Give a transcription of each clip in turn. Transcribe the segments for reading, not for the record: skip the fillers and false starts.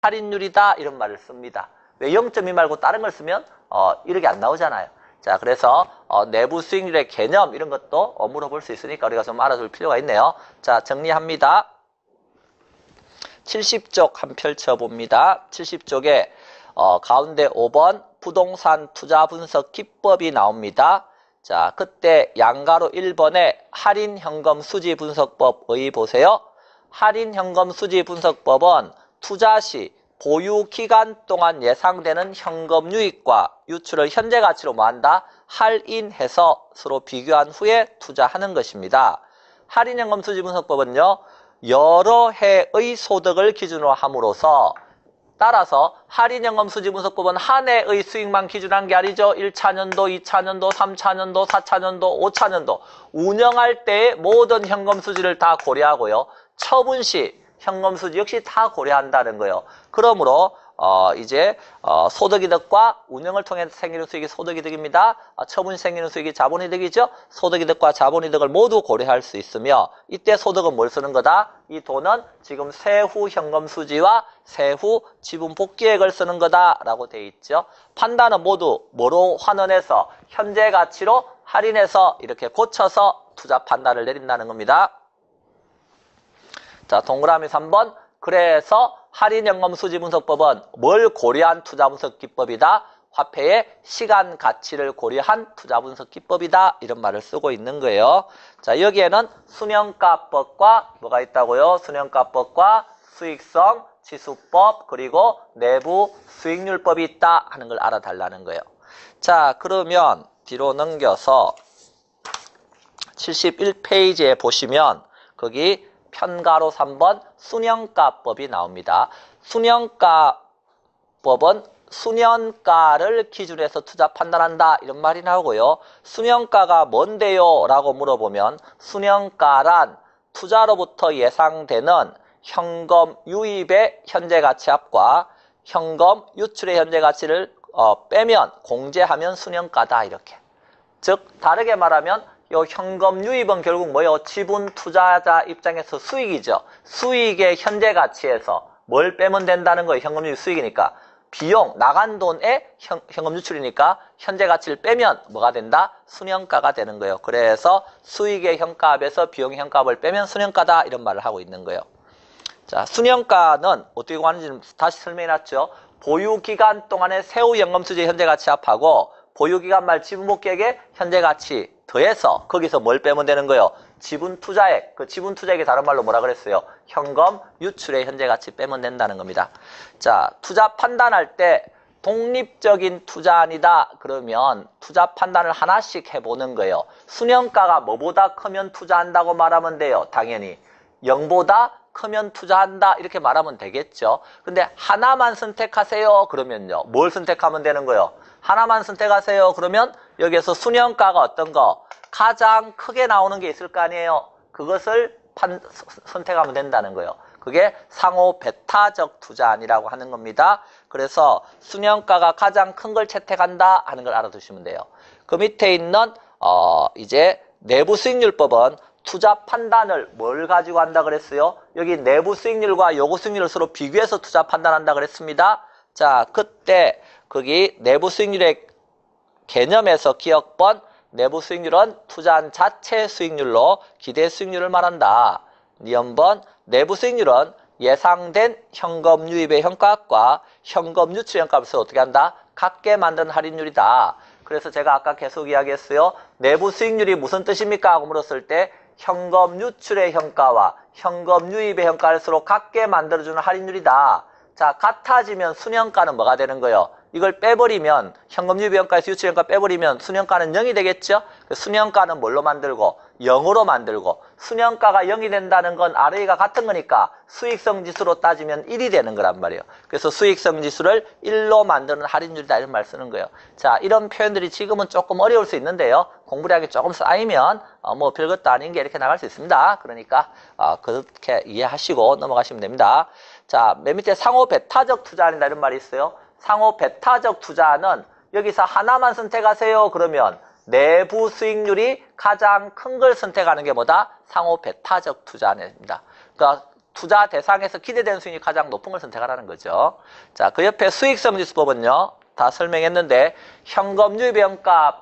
할인율이다 이런 말을 씁니다. 왜 0.2 말고 다른 걸 쓰면 이렇게 안 나오잖아요. 자, 그래서 내부 수익률의 개념 이런 것도 물어볼 수 있으니까 우리가 좀 알아둘 필요가 있네요. 자, 정리합니다. 70쪽 한 펼쳐봅니다. 70쪽에 가운데 5번 부동산 투자 분석 기법이 나옵니다. 자, 그때 양가로 1번에 할인 현금 수지 분석법 의 보세요. 할인 현금 수지 분석법은 투자 시 보유 기간 동안 예상되는 현금 유입과 유출을 현재 가치로 뭐한다? 할인해서 서로 비교한 후에 투자하는 것입니다. 할인 현금 수지 분석법은요, 여러 해의 소득을 기준으로 함으로써 따라서 할인연금 수지분석법은 한 해의 수익만 기준한 게 아니죠. 1차년도, 2차년도, 3차년도, 4차년도, 5차년도 운영할 때의 모든 현금 수지를 다 고려하고요. 처분 시 현금 수지 역시 다 고려한다는 거예요. 그러므로 이제 소득이득과 운영을 통해 생기는 수익이 소득이득입니다. 처분 시 생기는 수익이 자본이득이죠. 소득이득과 자본이득을 모두 고려할 수 있으며 이때 소득은 뭘 쓰는 거다? 이 돈은 지금 세후 현금 수지와 세후 지분 복귀액을 쓰는 거다라고 돼 있죠. 판단은 모두 뭐로 환원해서 현재 가치로 할인해서 이렇게 고쳐서 투자 판단을 내린다는 겁니다. 자, 동그라미 3번. 그래서 할인연금 수지분석법은 뭘 고려한 투자분석 기법이다? 화폐의 시간 가치를 고려한 투자분석 기법이다. 이런 말을 쓰고 있는 거예요. 자, 여기에는 순영가법과 뭐가 있다고요? 순영가법과 수익성 지수법 그리고 내부 수익률법이 있다 하는 걸 알아달라는 거예요. 자, 그러면 뒤로 넘겨서 71페이지에 보시면 거기 편가로 3번 순영가법이 나옵니다. 순영가법은 수년가를 기준해서 투자 판단한다 이런 말이 나오고요. 수년가가 뭔데요? 라고 물어보면 수년가란 투자로부터 예상되는 현금 유입의 현재가치 합과 현금 유출의 현재가치를 빼면 공제하면 수년가다 이렇게. 즉 다르게 말하면 요 현금 유입은 결국 뭐예요? 지분 투자자 입장에서 수익이죠. 수익의 현재 가치에서 뭘 빼면 된다는 거예요. 현금 유입 수익이니까. 비용, 나간 돈의 현금 유출이니까 현재 가치를 빼면 뭐가 된다? 순현가가 되는 거예요. 그래서 수익의 현가합에서 비용의 현가합을 빼면 순현가다 이런 말을 하고 있는 거예요. 자, 순현가는 어떻게 구하는지 다시 설명해 놨죠. 보유기간 동안의 세후 연금수지 현재 가치 합하고 보유기간 말 지분복귀액의 현재 가치 더해서 거기서 뭘 빼면 되는 거예요? 지분 투자액. 그 지분 투자액이 다른 말로 뭐라 그랬어요? 현금 유출의 현재 가치 빼면 된다는 겁니다. 자, 투자 판단할 때 독립적인 투자안이다 그러면 투자 판단을 하나씩 해보는 거예요. 순현가가 뭐보다 크면 투자한다고 말하면 돼요. 당연히 0보다 크면 투자한다 이렇게 말하면 되겠죠. 근데 하나만 선택하세요 그러면요. 뭘 선택하면 되는 거예요? 하나만 선택하세요 그러면 여기에서 순현가가 어떤 거? 가장 크게 나오는 게 있을 거 아니에요. 그것을 선택하면 된다는 거예요. 그게 상호 배타적 투자안이라고 하는 겁니다. 그래서 순현가가 가장 큰 걸 채택한다 하는 걸 알아두시면 돼요. 그 밑에 있는 이제 내부 수익률법은 투자 판단을 뭘 가지고 한다 그랬어요? 여기 내부 수익률과 요구 수익률을 서로 비교해서 투자 판단한다 그랬습니다. 자, 그때 거기 내부 수익률의 개념에서 기억번 내부 수익률은 투자한 자체 수익률로 기대 수익률을 말한다. 니은번 내부 수익률은 예상된 현금 유입의 현가합과 현금 유출 현가합을 어떻게 한다? 같게 만든 할인율이다. 그래서 제가 아까 계속 이야기했어요. 내부 수익률이 무슨 뜻입니까? 하고 물었을 때 현금 유출의 현가와 현금 유입의 현가를 서로 같게 만들어주는 할인율이다. 자, 같아지면 순현가는 뭐가 되는 거예요? 이걸 빼버리면 현금 유입 현가에서 유출 현가 빼버리면 순현가는 0이 되겠죠? 순현가는 뭘로 만들고? 0으로 만들고 순현가가 0이 된다는 건 RA가 같은 거니까 수익성 지수로 따지면 1이 되는 거란 말이에요. 그래서 수익성 지수를 1로 만드는 할인율이다 이런 말 쓰는 거예요. 자, 이런 표현들이 지금은 조금 어려울 수 있는데요. 공부량이 조금 쌓이면 뭐 별것도 아닌 게 이렇게 나갈 수 있습니다. 그러니까 그렇게 이해하시고 넘어가시면 됩니다. 자, 맨 밑에 상호 배타적 투자한다 이런 말이 있어요. 상호 배타적 투자는 여기서 하나만 선택하세요 그러면 내부 수익률이 가장 큰 걸 선택하는 게 뭐다? 상호 배타적 투자입니다. 그러니까 투자 대상에서 기대되는 수익률이 가장 높은 걸 선택하라는 거죠. 자, 그 옆에 수익성지수법은요. 다 설명했는데 현금 유입형값을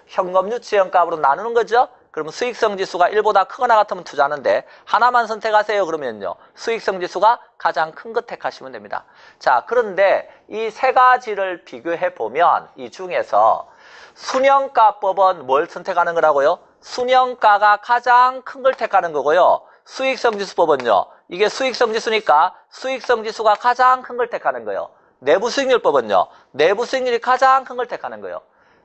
현금 유치형값으로 나누는 거죠. 그러면 수익성지수가 1보다 크거나 같으면 투자하는데 하나만 선택하세요. 그러면요. 수익성지수가 가장 큰 거 택하시면 됩니다. 자, 그런데 이 세 가지를 비교해 보면 이 중에서 순영가법은 뭘 선택하는 거라고요? 순영가가 가장 큰 걸 택하는 거고요. 수익성지수법은요. 이게 수익성지수니까 수익성지수가 가장 큰 걸 택하는 거예요. 내부수익률법은요. 내부수익률이 가장 큰 걸 택하는 거예요.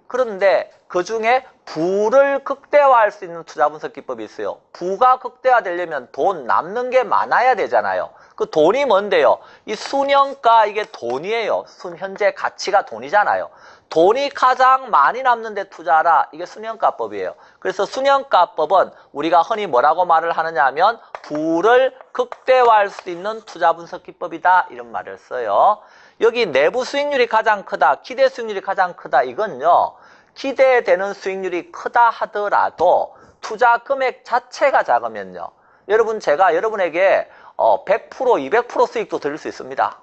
그런데 그 중에 부를 극대화할 수 있는 투자분석기법이 있어요. 부가 극대화되려면 돈 남는 게 많아야 되잖아요. 그 돈이 뭔데요? 이 순영가 이게 돈이에요. 현재 가치가 돈이잖아요. 돈이 가장 많이 남는 데 투자하라. 이게 순영가법이에요. 그래서 순영가법은 우리가 흔히 뭐라고 말을 하느냐 하면 부를 극대화할 수 있는 투자분석기법이다. 이런 말을 써요. 여기 내부 수익률이 가장 크다, 기대 수익률이 가장 크다. 이건요. 기대되는 수익률이 크다 하더라도 투자 금액 자체가 작으면요. 여러분 제가 여러분에게 100%, 200% 수익도 드릴 수 있습니다.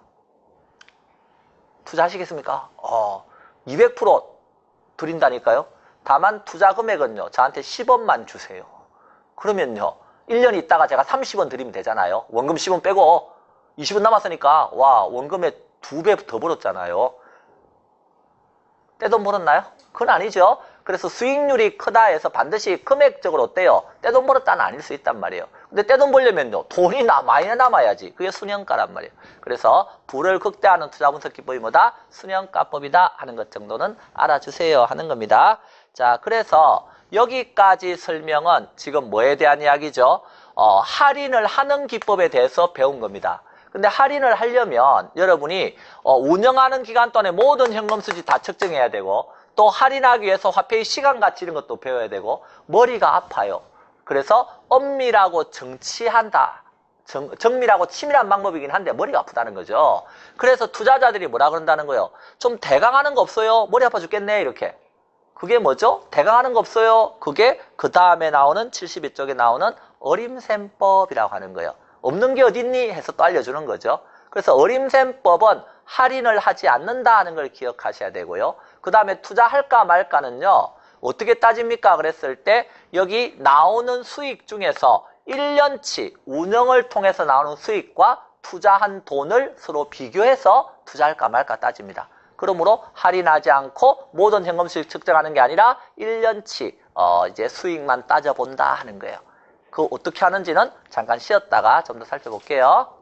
투자하시겠습니까? 200% 드린다니까요. 다만 투자 금액은요. 저한테 10원만 주세요. 그러면요. 1년 있다가 제가 30원 드리면 되잖아요. 원금 10원 빼고 20원 남았으니까 와 원금에 2배 더 벌었잖아요. 떼돈 벌었나요? 그건 아니죠. 그래서 수익률이 크다 해서 반드시 금액적으로 어때요? 떼돈 벌었다는 아닐 수 있단 말이에요. 근데 떼돈 벌려면요. 돈이 많이 남아야지. 그게 순영가란 말이에요. 그래서 부를 극대화하는 투자분석 기법이 뭐다? 순영가법이다 하는 것 정도는 알아주세요 하는 겁니다. 자, 그래서 여기까지 설명은 지금 뭐에 대한 이야기죠? 할인을 하는 기법에 대해서 배운 겁니다. 근데 할인을 하려면 여러분이 운영하는 기간 동안에 모든 현금 수지 다 측정해야 되고 또 할인하기 위해서 화폐의 시간 가치 이런 것도 배워야 되고 머리가 아파요. 그래서 엄밀하고 정치한다. 정밀하고 치밀한 방법이긴 한데 머리가 아프다는 거죠. 그래서 투자자들이 뭐라 그런다는 거예요. 좀 대강하는 거 없어요? 머리 아파 죽겠네 이렇게. 그게 뭐죠? 대강하는 거 없어요? 그게 그 다음에 나오는 72쪽에 나오는 어림셈법이라고 하는 거예요. 없는 게 어딨니? 해서 또 알려주는 거죠. 그래서 어림셈법은 할인을 하지 않는다 하는 걸 기억하셔야 되고요. 그 다음에 투자할까 말까는요. 어떻게 따집니까? 그랬을 때 여기 나오는 수익 중에서 1년치 운영을 통해서 나오는 수익과 투자한 돈을 서로 비교해서 투자할까 말까 따집니다. 그러므로 할인하지 않고 모든 현금 수익 측정하는 게 아니라 1년치 이제 수익만 따져본다 하는 거예요. 그 어떻게 하는지는 잠깐 쉬었다가 좀 더 살펴볼게요.